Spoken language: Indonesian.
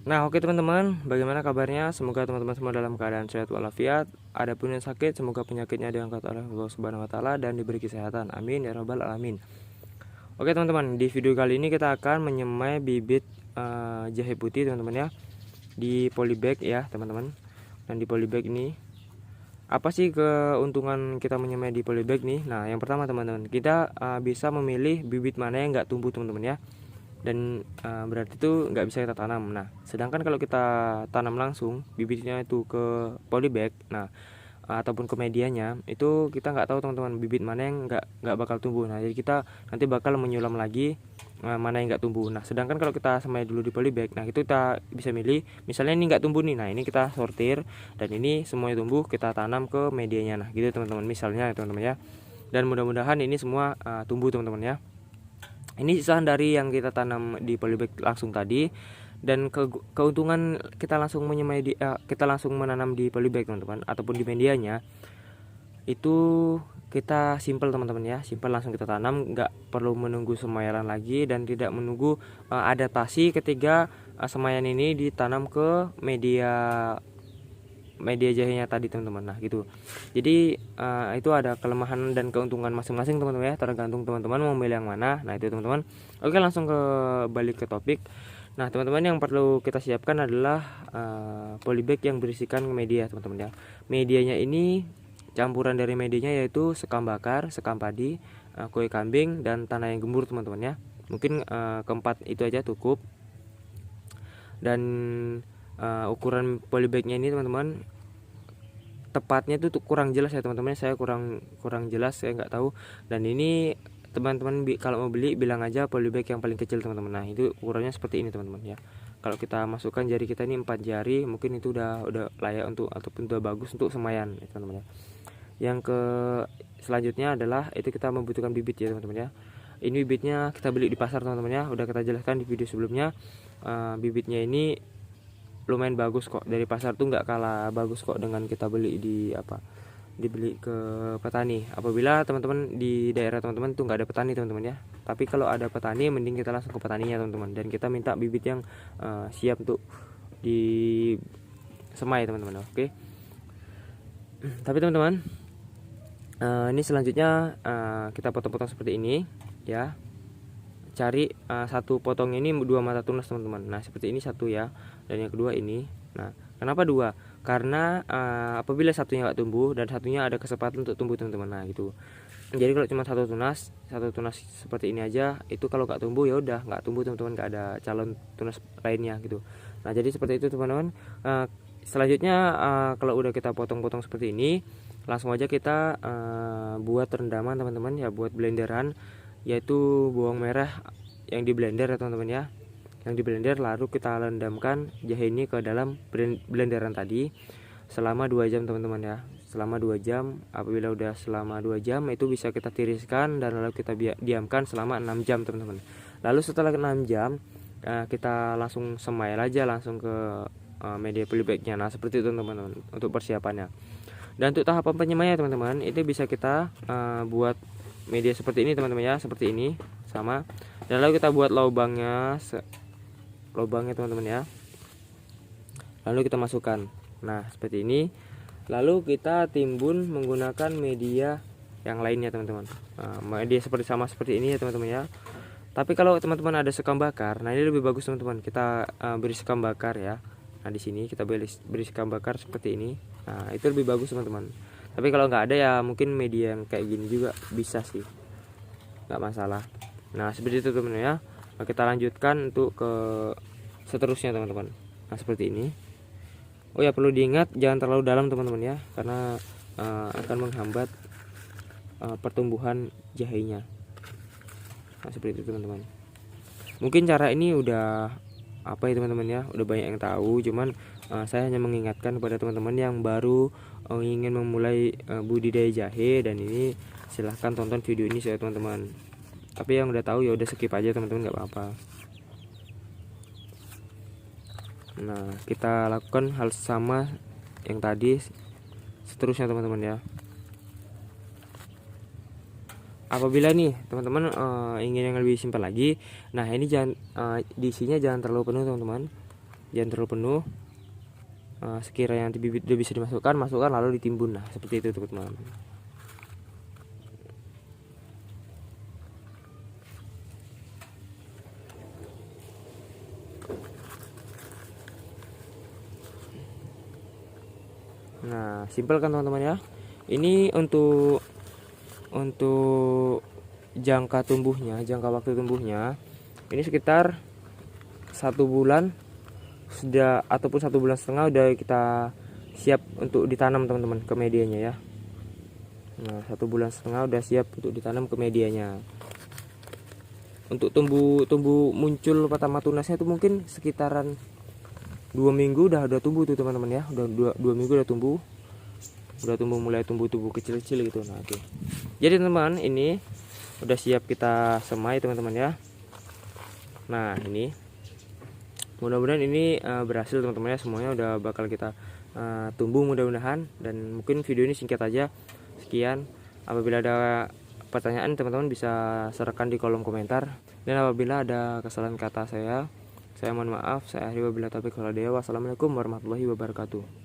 Nah, oke teman-teman, bagaimana kabarnya? Semoga teman-teman semua dalam keadaan sehat walafiat. Adapun yang sakit, semoga penyakitnya diangkat oleh Allah Subhanahu wa taala dan diberi kesehatan. Amin ya rabbal alamin. Oke teman-teman, di video kali ini kita akan menyemai bibit jahe putih teman-teman ya, di polybag ya teman-teman. Dan di polybag ini apa sih keuntungan kita menyemai di polybag nih? Nah, yang pertama teman-teman, kita bisa memilih bibit mana yang nggak tumbuh teman-teman ya, dan berarti itu nggak bisa kita tanam. Nah, sedangkan kalau kita tanam langsung bibitnya itu ke polybag, nah ataupun ke medianya, itu kita nggak tahu teman-teman bibit mana yang nggak bakal tumbuh. Nah, jadi kita nanti bakal menyulam lagi mana yang nggak tumbuh. Nah, sedangkan kalau kita semai dulu di polybag, nah itu kita bisa milih, misalnya ini nggak tumbuh nih, nah ini kita sortir, dan ini semuanya tumbuh kita tanam ke medianya. Nah gitu teman-teman, misalnya teman-teman ya, dan mudah-mudahan ini semua tumbuh teman-teman ya. Ini sisaan dari yang kita tanam di polybag langsung tadi, dan keuntungan kita langsung menyemai kita langsung menanam di polybag teman-teman ataupun di medianya, itu kita simple teman-teman ya, simple langsung kita tanam, nggak perlu menunggu semaian lagi dan tidak menunggu adaptasi ketika semaian ini ditanam ke media media jahenya tadi teman-teman. Nah gitu, jadi itu ada kelemahan dan keuntungan masing-masing teman-teman ya, tergantung teman-teman mau milih yang mana. Nah itu teman-teman. Oke, langsung balik ke topik. Nah teman-teman, yang perlu kita siapkan adalah polybag yang berisikan media teman-teman ya. Medianya ini campuran dari medianya yaitu sekam bakar, sekam padi, kue kambing, dan tanah yang gembur teman-teman ya. Mungkin keempat itu aja cukup. Dan ukuran polybagnya ini teman-teman, tepatnya itu kurang jelas ya teman-teman, saya kurang jelas, saya nggak tahu. Dan ini teman-teman kalau mau beli bilang aja polybag yang paling kecil teman-teman. Nah itu ukurannya seperti ini teman-teman ya. Kalau kita masukkan jari kita ini 4 jari, mungkin itu udah layak untuk, ataupun udah bagus untuk semaian ya, teman-teman ya. Yang ke selanjutnya adalah itu kita membutuhkan bibit ya teman-teman ya. Ini bibitnya kita beli di pasar teman-teman ya, udah kita jelaskan di video sebelumnya. Bibitnya ini lumayan bagus kok, dari pasar tuh nggak kalah bagus kok dengan kita beli dibeli ke petani. Apabila teman-teman di daerah teman-teman tuh nggak ada petani teman-teman ya, tapi kalau ada petani mending kita langsung ke petaninya teman-teman, dan kita minta bibit yang siap untuk di semai teman-teman. Oke. Tapi teman-teman, ini selanjutnya kita potong-potong seperti ini ya. Cari satu potong ini 2 mata tunas teman-teman. Nah seperti ini satu ya, dan yang kedua ini. Nah kenapa 2? Karena apabila satunya nggak tumbuh dan satunya ada kesempatan untuk tumbuh teman-teman. Nah gitu. Jadi kalau cuma satu tunas seperti ini aja, itu kalau nggak tumbuh ya udah nggak tumbuh teman-teman, nggak ada calon tunas lainnya gitu. Nah jadi seperti itu teman-teman. Selanjutnya kalau udah kita potong-potong seperti ini, langsung aja kita buat rendaman teman-teman ya, buat blenderan, yaitu bawang merah yang di blender ya teman-teman ya, yang di blender, lalu kita rendamkan jahe ini ke dalam blenderan tadi selama 2 jam teman-teman ya, selama 2 jam. Apabila udah selama 2 jam, itu bisa kita tiriskan dan lalu kita diamkan selama 6 jam teman-teman. Lalu setelah 6 jam kita langsung semai aja langsung ke media polybagnya. Nah seperti itu teman-teman untuk persiapannya. Dan untuk tahapan penyemaian teman-teman, itu bisa kita buat media seperti ini teman-teman ya, seperti ini sama. Dan lalu kita buat lubangnya teman-teman ya, lalu kita masukkan. Nah seperti ini, lalu kita timbun menggunakan media yang lainnya teman-teman. Media seperti ini ya teman-teman ya. Tapi kalau teman-teman ada sekam bakar, nah ini lebih bagus teman-teman, kita beri sekam bakar ya. Nah di sini kita beri sekam bakar seperti ini. Nah itu lebih bagus teman-teman. Tapi kalau nggak ada ya mungkin media yang kayak gini juga bisa sih, nggak masalah. Nah seperti itu teman-teman ya. Nah, kita lanjutkan untuk ke seterusnya teman-teman. Nah seperti ini. Oh ya, perlu diingat jangan terlalu dalam teman-teman ya, karena akan menghambat pertumbuhan jahenya. Nah seperti itu teman-teman. Mungkin cara ini udah apa ya teman-teman ya, udah banyak yang tahu, cuman saya hanya mengingatkan kepada teman-teman yang baru ingin memulai budidaya jahe, dan ini silahkan tonton video ini saya teman-teman. Tapi yang udah tahu ya udah skip aja teman-teman, nggak apa-apa. Nah kita lakukan hal sama yang tadi seterusnya teman-teman ya. Apabila nih teman-teman ingin yang lebih simpel lagi, nah ini jangan diisinya jangan terlalu penuh teman-teman. jangan terlalu penuh. Sekiranya nanti bibit udah bisa masukkan lalu ditimbun. Nah seperti itu teman-teman. Nah simpel kan teman-teman ya. Ini untuk jangka waktu tumbuhnya ini sekitar 1 bulan sudah, ataupun 1,5 bulan udah kita siap untuk ditanam teman-teman ke medianya ya. Nah 1,5 bulan udah siap untuk ditanam ke medianya. Untuk tumbuh muncul pertama tunasnya itu mungkin sekitaran 2 minggu udah tumbuh tuh teman-teman ya. Udah 2 minggu udah tumbuh mulai tumbuh kecil-kecil gitu. Nah oke. Jadi teman-teman ini udah siap kita semai teman-teman ya. Nah ini mudah-mudahan ini berhasil teman-teman ya, semuanya udah bakal kita tumbuh mudah-mudahan. Dan mungkin video ini singkat aja, sekian. Apabila ada pertanyaan teman-teman bisa serahkan di kolom komentar, dan apabila ada kesalahan kata saya mohon maaf. Saya akhiri wabillahi taufiq wal hidayah. Wassalamualaikum warahmatullahi wabarakatuh.